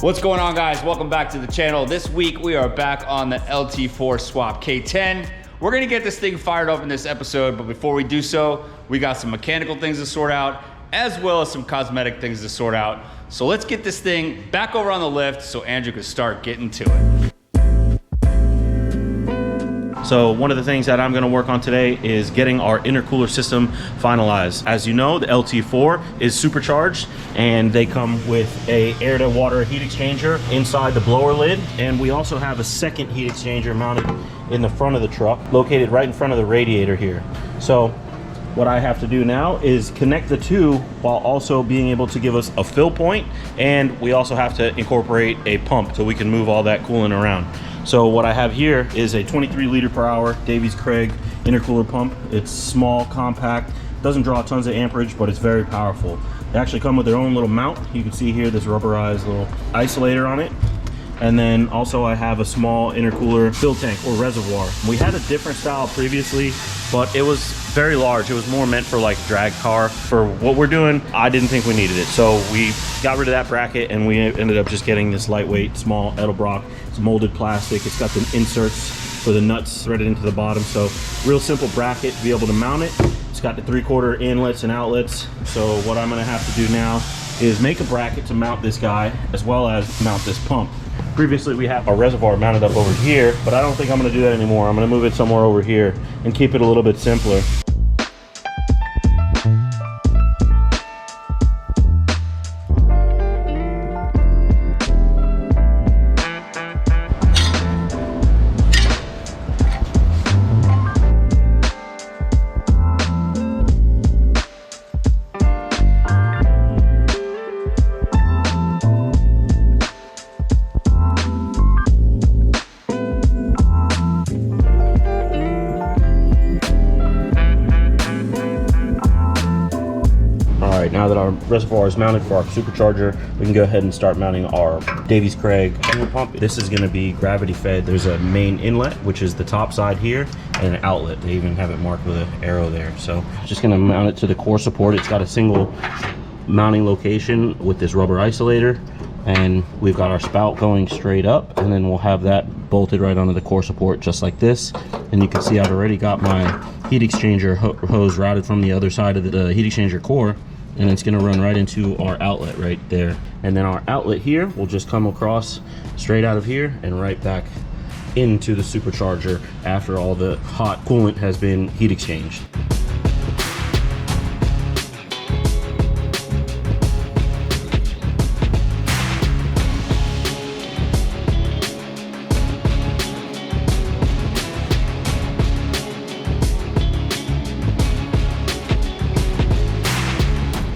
What's going on, guys? Welcome back to the channel. This week we are back on the LT4 swap K10. We're gonna get this thing fired up in this episode, but before we do so, we got some mechanical things to sort out, as well as some cosmetic things to sort out. So let's get this thing back over on the lift so Andrew can start getting to it. So one of the things that I'm gonna work on today is getting our intercooler system finalized. As you know, the LT4 is supercharged and they come with a air to water heat exchanger inside the blower lid. And we also have a second heat exchanger mounted in the front of the truck, located right in front of the radiator here. So what I have to do now is connect the two while also being able to give us a fill point, and we also have to incorporate a pump so we can move all that coolant around. So what I have here is a 23 liter per hour Davies Craig intercooler pump. It's small, compact, doesn't draw tons of amperage, but it's very powerful. They actually come with their own little mount. You can see here this rubberized little isolator on it. And then also I have a small intercooler fill tank or reservoir. We had a different style previously, but it was very large. It was more meant for like drag car. For what we're doing, I didn't think we needed it. So we got rid of that bracket and we ended up just getting this lightweight, small Edelbrock. It's molded plastic. It's got the inserts for the nuts threaded into the bottom. So real simple bracket to be able to mount it. It's got the 3/4 inlets and outlets. So what I'm gonna have to do now is make a bracket to mount this guy as well as mount this pump. Previously we have our reservoir mounted up over here, but I don't think I'm gonna do that anymore. I'm gonna move it somewhere over here and keep it a little bit simpler. Now that our reservoir is mounted for our supercharger, we can go ahead and start mounting our Davies Craig fuel pump. This is going to be gravity fed. There's a main inlet, which is the top side here, and an outlet. They even have it marked with an arrow there. So just going to mount it to the core support. It's got a single mounting location with this rubber isolator, and we've got our spout going straight up, and then we'll have that bolted right onto the core support just like this. And you can see I've already got my heat exchanger hose routed from the other side of the heat exchanger core, and it's going to run right into our outlet right there. And then our outlet here will just come across straight out of here and right back into the supercharger after all the hot coolant has been heat exchanged.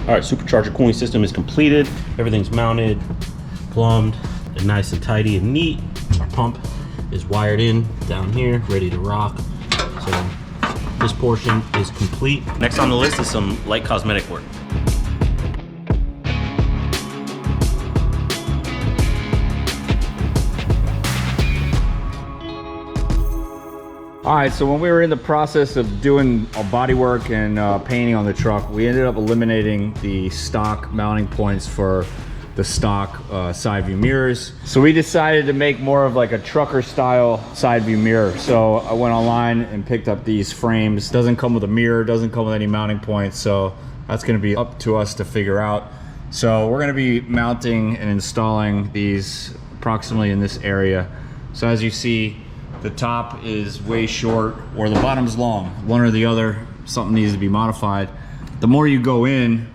All right, supercharger cooling system is completed. Everything's mounted, plumbed, and nice and tidy and neat. Our pump is wired in down here, ready to rock. So this portion is complete. Next on the list is some light cosmetic work. All right, so when we were in the process of doing a body work and painting on the truck, we ended up eliminating the stock mounting points for the stock side view mirrors. So we decided to make more of like a trucker style side view mirror. So I went online and picked up these frames. Doesn't come with a mirror, doesn't come with any mounting points. So that's gonna be up to us to figure out. So we're gonna be mounting and installing these approximately in this area. So as you see, the top is way short or the bottom's long. One or the other, something needs to be modified. The more you go in,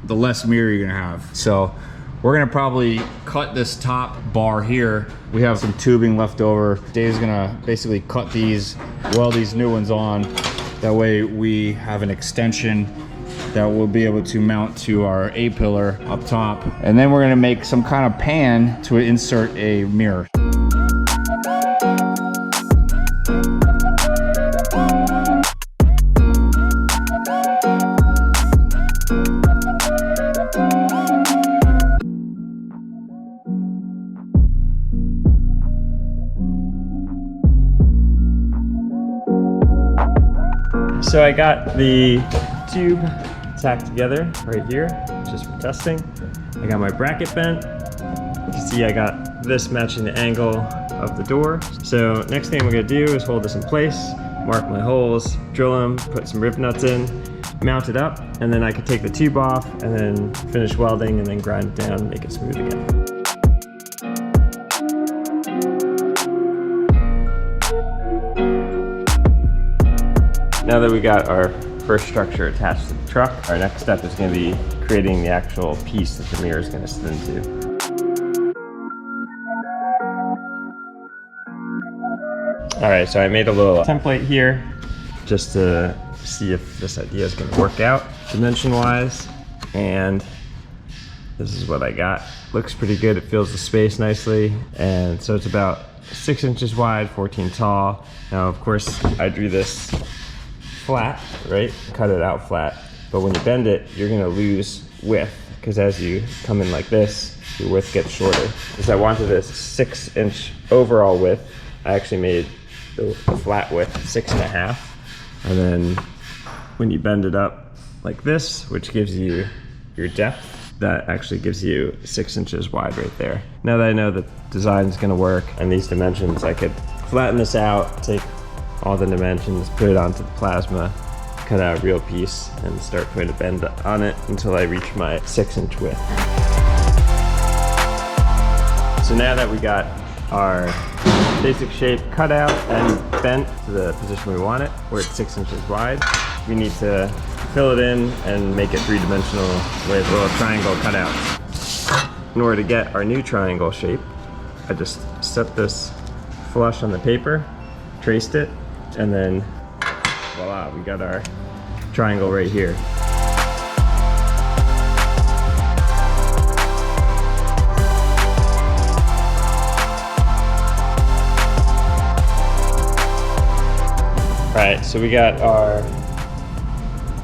the less mirror you're gonna have. So we're gonna probably cut this top bar here. We have some tubing left over. Dave's gonna basically cut these, weld these new ones on. That way we have an extension that we'll be able to mount to our A-pillar up top. And then we're gonna make some kind of pan to insert a mirror. So I got the tube tacked together right here, just for testing. I got my bracket bent, you see I got this matching the angle of the door. So next thing we're gonna do is hold this in place, mark my holes, drill them, put some rib nuts in, mount it up, and then I can take the tube off and then finish welding and then grind it down and make it smooth again. Now that we got our first structure attached to the truck, our next step is going to be creating the actual piece that the mirror is going to sit into. All right, so I made a little template here just to see if this idea is going to work out dimension-wise, and this is what I got. Looks pretty good. It fills the space nicely, and so it's about 6 inches wide, 14 tall. Now, of course, I drew this flat, right? Cut it out flat. But when you bend it, you're gonna lose width, because as you come in like this, your width gets shorter. Because I wanted this 6-inch overall width, I actually made the flat width 6.5. And then when you bend it up like this, which gives you your depth, that actually gives you 6 inches wide right there. Now that I know the design is gonna work and these dimensions, I could flatten this out, take all the dimensions, put it onto the plasma, cut out a real piece, and start putting a bend on it until I reach my 6-inch width. So now that we got our basic shape cut out and bent to the position we want it, we're at 6 inches wide, we need to fill it in and make it three-dimensional with little triangle cutouts. In order to get our new triangle shape, I just set this flush on the paper, traced it, and then voila, we got our triangle right here. Alright, so we got our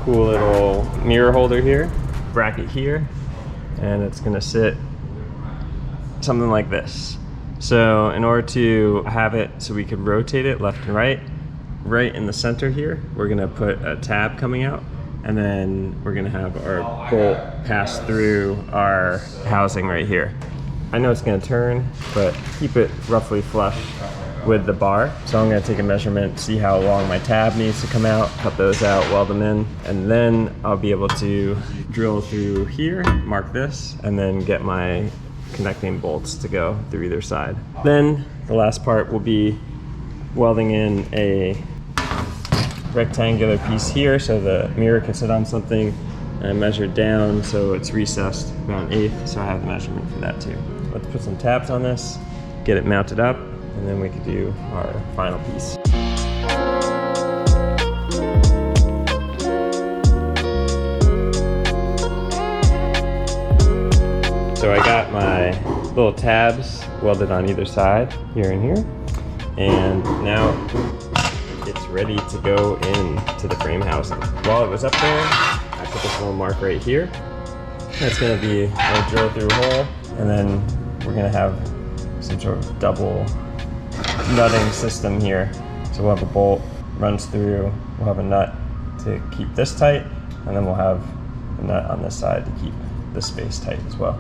cool little mirror holder here, bracket here, and it's gonna sit something like this. So in order to have it so we can rotate it left and right in the center here, we're gonna put a tab coming out, and then we're gonna have our bolt pass through our housing right here. I know it's gonna turn, but keep it roughly flush with the bar. So I'm gonna take a measurement, see how long my tab needs to come out, cut those out, weld them in, and then I'll be able to drill through here, mark this, and then get my connecting bolts to go through either side. Then the last part will be welding in a rectangular piece here so the mirror can sit on something, and I measured down so it's recessed about 1/8, so I have the measurement for that too. Let's put some tabs on this, get it mounted up, and then we can do our final piece. So I got my little tabs welded on either side, here and here, and now it's ready to go into the frame housing. While it was up there, I put this little mark right here. That's gonna be a drill through hole, and then we're gonna have some sort of double nutting system here. So we'll have a bolt runs through, we'll have a nut to keep this tight, and then we'll have a nut on this side to keep this space tight as well.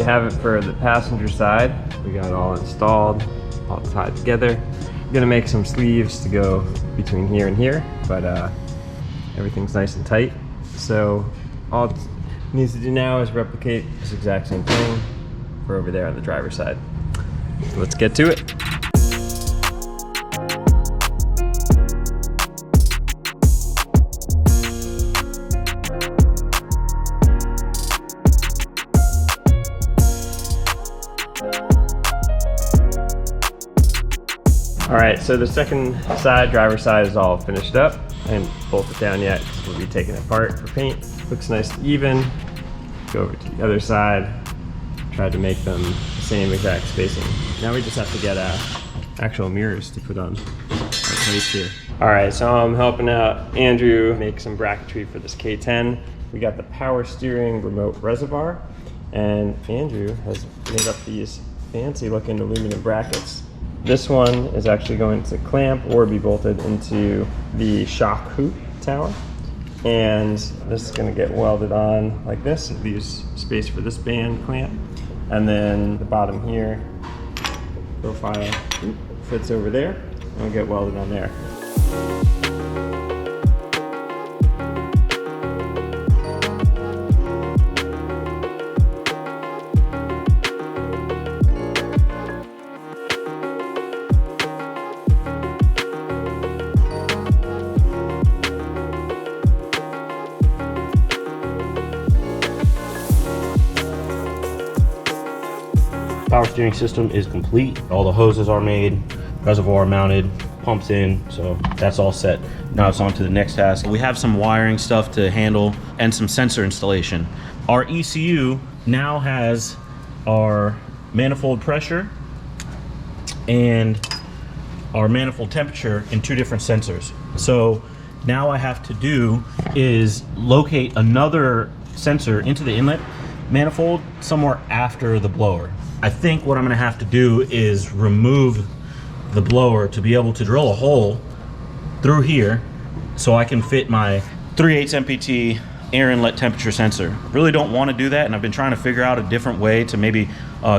Have it for the passenger side. We got it all installed, all tied together. I'm gonna make some sleeves to go between here and here, but everything's nice and tight. So all it needs to do now is replicate this exact same thing for over there on the driver's side. So let's get to it. All right, so the second side, driver's side, is all finished up. I didn't bolt it down yet because we'll be taking it apart for paint. Looks nice and even. Go over to the other side. Tried to make them the same exact spacing. Now we just have to get actual mirrors to put on our plates here. All right, so I'm helping out Andrew make some bracketry for this K10. We got the power steering remote reservoir, and Andrew has made up these fancy looking aluminum brackets. This one is actually going to clamp or be bolted into the shock hoop tower. And this is going to get welded on like this. It leaves space for this band clamp. And then the bottom here, profile fits over there, and we'll get welded on there. Power steering system is complete. All the hoses are made, reservoir mounted, pumps in, so that's all set. Now it's on to the next task. We have some wiring stuff to handle and some sensor installation. Our ECU now has our manifold pressure and our manifold temperature in 2 different sensors. So now I have to do is locate another sensor into the inlet manifold somewhere after the blower. I think what I'm gonna have to do is remove the blower to be able to drill a hole through here so I can fit my 3/8 MPT air inlet temperature sensor. Really don't want to do that, and I've been trying to figure out a different way to maybe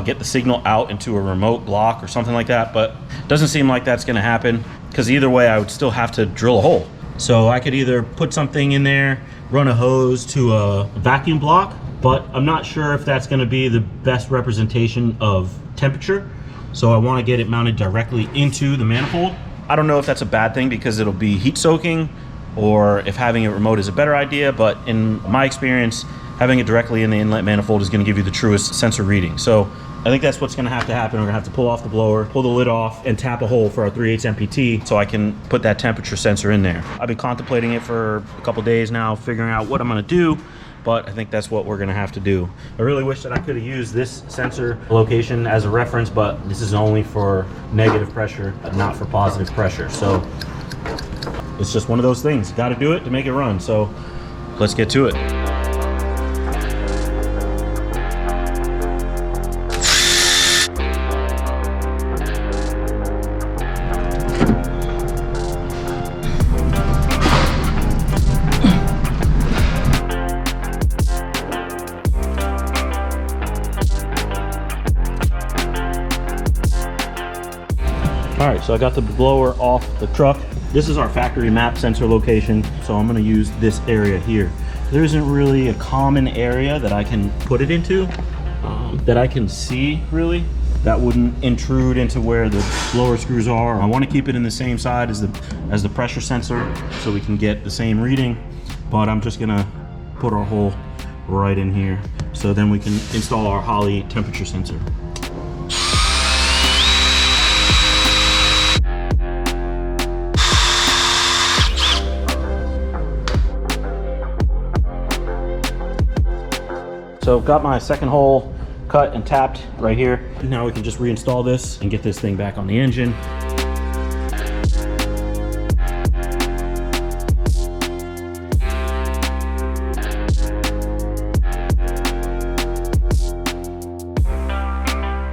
get the signal out into a remote block or something like that, but it doesn't seem like that's gonna happen, because either way I would still have to drill a hole. So I could either put something in there, run a hose to a vacuum block, but I'm not sure if that's going to be the best representation of temperature. So I want to get it mounted directly into the manifold. I don't know if that's a bad thing because it'll be heat soaking, or if having it remote is a better idea, but in my experience, having it directly in the inlet manifold is going to give you the truest sensor reading. So I think that's what's going to happen. We're going to have to pull off the blower, pull the lid off, and tap a hole for our 3/8 MPT so I can put that temperature sensor in there. I've been contemplating it for a couple days now, figuring out what I'm going to do, but I think that's what we're going to have to do. I really wish that I could have used this sensor location as a reference, but this is only for negative pressure, not for positive pressure. So it's just one of those things. Got to do it to make it run. So let's get to it. All right, so I got the blower off the truck. This is our factory map sensor location, so I'm gonna use this area here. There isn't really a common area that I can put it into, that I can see really, that wouldn't intrude into where the blower screws are. I wanna keep it in the same side as the pressure sensor so we can get the same reading, but I'm just gonna put our hole right in here so then we can install our Holley temperature sensor. So I've got my second hole cut and tapped right here. Now we can just reinstall this and get this thing back on the engine.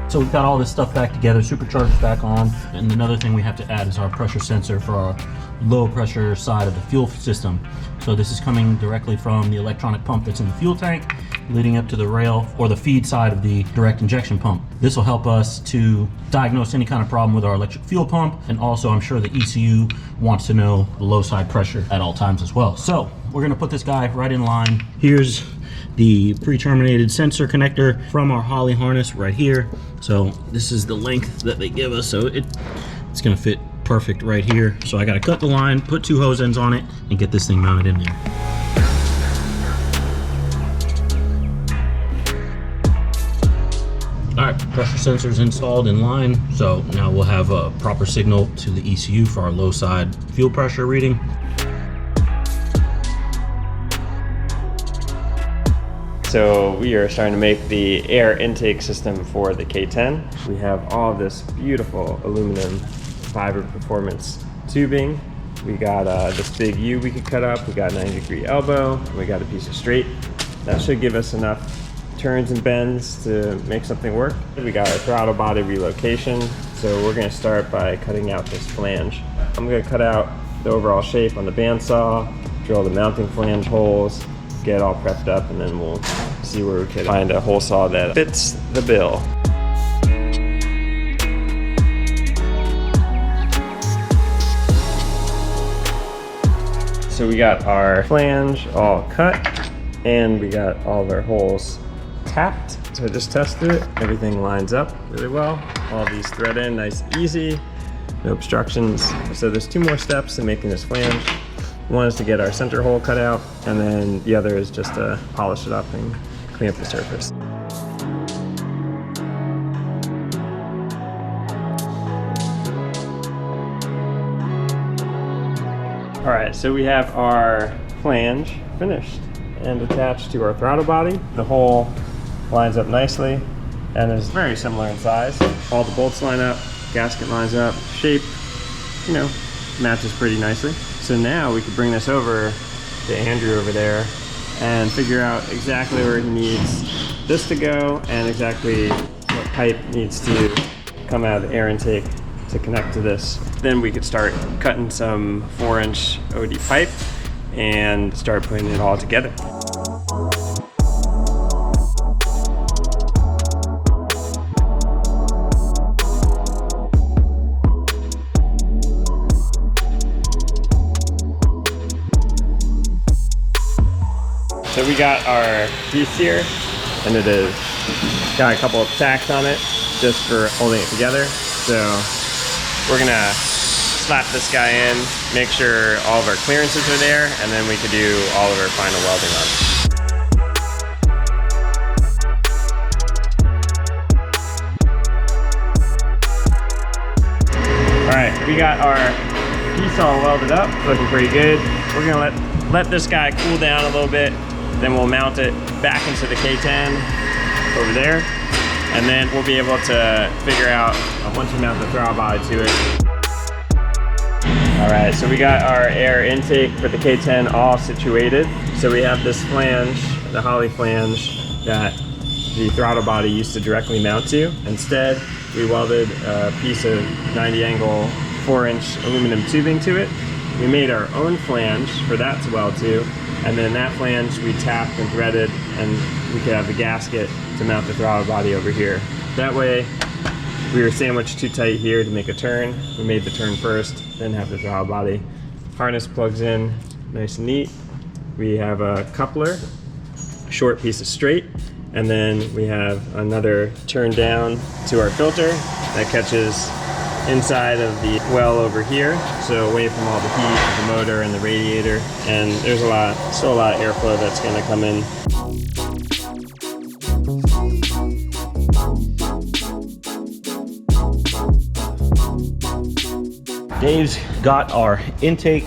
So we've got all this stuff back together, Supercharged back on, and another thing we have to add is our pressure sensor for our low pressure side of the fuel system. So this is coming directly from the electronic pump that's in the fuel tank, leading up to the rail or the feed side of the direct injection pump. This will help us to diagnose any kind of problem with our electric fuel pump, and also I'm sure the ECU wants to know the low side pressure at all times as well. So we're gonna put this guy right in line. Here's the pre-terminated sensor connector from our Holley harness right here. So this is the length that they give us, so it's gonna fit perfect right here. So I gotta cut the line, put 2 hose ends on it, and get this thing mounted in there. All right, pressure sensors installed in line. So now we'll have a proper signal to the ECU for our low side fuel pressure reading. So we are starting to make the air intake system for the K10. We have all this beautiful aluminum fiber performance tubing We got this big U we could cut up. We got a 90-degree elbow. And we got a piece of straight. That should give us enough turns and bends to make something work. We got our throttle body relocation. So we're gonna start by cutting out this flange. I'm gonna cut out the overall shape on the bandsaw, drill the mounting flange holes, get it all prepped up, and then we'll see where we can find a hole saw that fits the bill. So we got our flange all cut, and we got all of our holes tapped. So I just tested it. Everything lines up really well. All these thread in nice and easy, no obstructions. So there's 2 more steps in making this flange. One is to get our center hole cut out, and then the other is just to polish it up and clean up the surface. All right, so we have our flange finished and attached to our throttle body. The hole lines up nicely and is very similar in size. All the bolts line up, gasket lines up, shape, you know, matches pretty nicely. So now we could bring this over to Andrew over there and figure out exactly where he needs this to go and exactly what pipe needs to come out of the air intake to connect to this. Then we could start cutting some 4-inch OD pipe and start putting it all together. So we got our piece here, and it is got a couple of tacks on it just for holding it together. So we're gonna slap this guy in, make sure all of our clearances are there, and then we can do all of our final welding on it. All right, we got our piece all welded up, looking pretty good. We're gonna let this guy cool down a little bit, then we'll mount it back into the K10 over there, and then we'll be able to figure out once we mount the throttle body to it. All right, so we got our air intake for the K10 all situated. So we have this flange, the Holly flange, that the throttle body used to directly mount to. Instead, we welded a piece of 90 angle 4-inch aluminum tubing to it. We made our own flange for that to weld to, and then that flange we tapped and threaded, and we could have the gasket to mount the throttle body over here. That way, we were sandwiched too tight here to make a turn. We made the turn first, then have the throttle body. Harness plugs in nice and neat. We have a coupler, short piece of straight, and then we have another turn down to our filter that catches inside of the well over here, so away from all the heat of the motor and the radiator. And there's still a lot of airflow that's going to come in. Dave's got our intake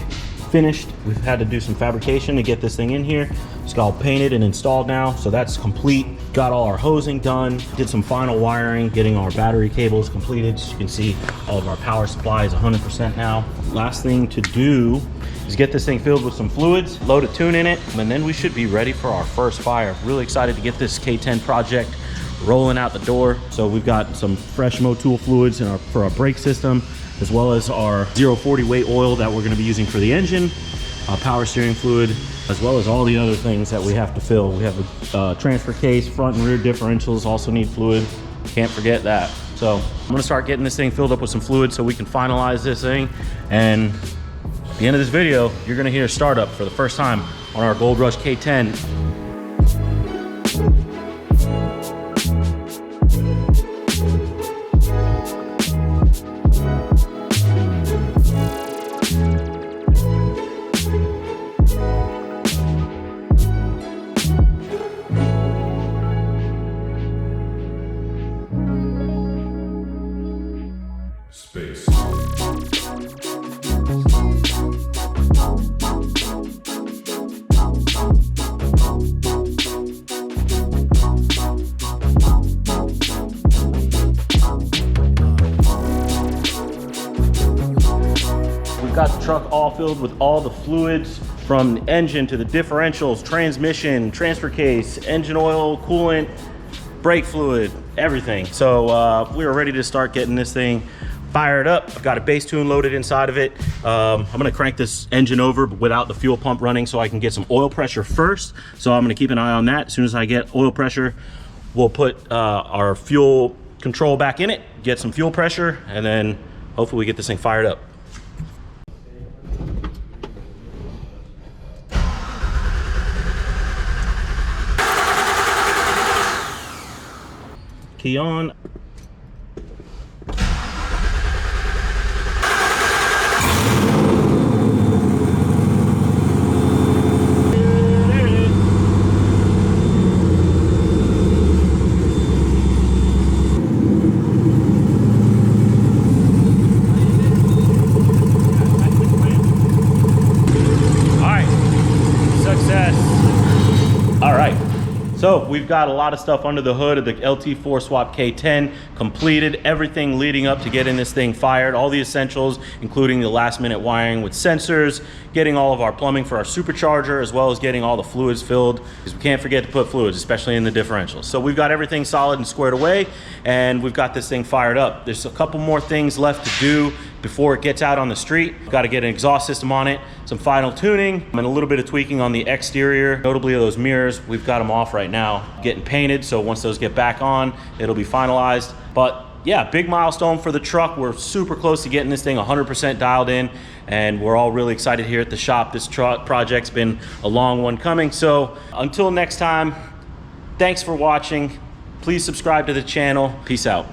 finished. We've had to do some fabrication to get this thing in here. It's all painted and installed now, so that's complete. Got all our hosing done, did some final wiring, getting our battery cables completed. As you can see, all of our power supply is 100% now. Last thing to do is get this thing filled with some fluids, load a tune in it, and then we should be ready for our first fire. Really excited to get this K10 project rolling out the door. So we've got some fresh Motul fluids for our brake system, as well as our 040 weight oil that we're going to be using for the engine, power steering fluid, as well as all the other things that we have to fill. We have a transfer case, front and rear differentials also need fluid. Can't forget that. So I'm gonna start getting this thing filled up with some fluid so we can finalize this thing. And at the end of this video, you're gonna hear a startup for the first time on our Gold Rush K10. Space. got the truck all filled with all the fluids from the engine to the differentials, transmission, transfer case, engine oil, coolant, brake fluid, everything. So we are ready to start getting this thing fired up. I've got a base tune loaded inside of it. I'm gonna crank this engine over without the fuel pump running so I can get some oil pressure first. So I'm gonna keep an eye on that. As soon as I get oil pressure, we'll put our fuel control back in it, get some fuel pressure, and then hopefully we get this thing fired up. Key on. So we've got a lot of stuff under the hood of the LT4 swap K10 completed, everything leading up to getting this thing fired, all the essentials, including the last minute wiring with sensors, getting all of our plumbing for our supercharger, as well as getting all the fluids filled, because we can't forget to put fluids, especially in the differentials. So we've got everything solid and squared away, and we've got this thing fired up. There's a couple more things left to do before it gets out on the street. We've got to get an exhaust system on it, some final tuning, and a little bit of tweaking on the exterior, notably of those mirrors. We've got them off right now, getting painted, so once those get back on, it'll be finalized. But yeah, big milestone for the truck. We're super close to getting this thing 100% dialed in, and we're all really excited here at the shop. This truck project's been a long one coming. So until next time, thanks for watching. Please subscribe to the channel. Peace out.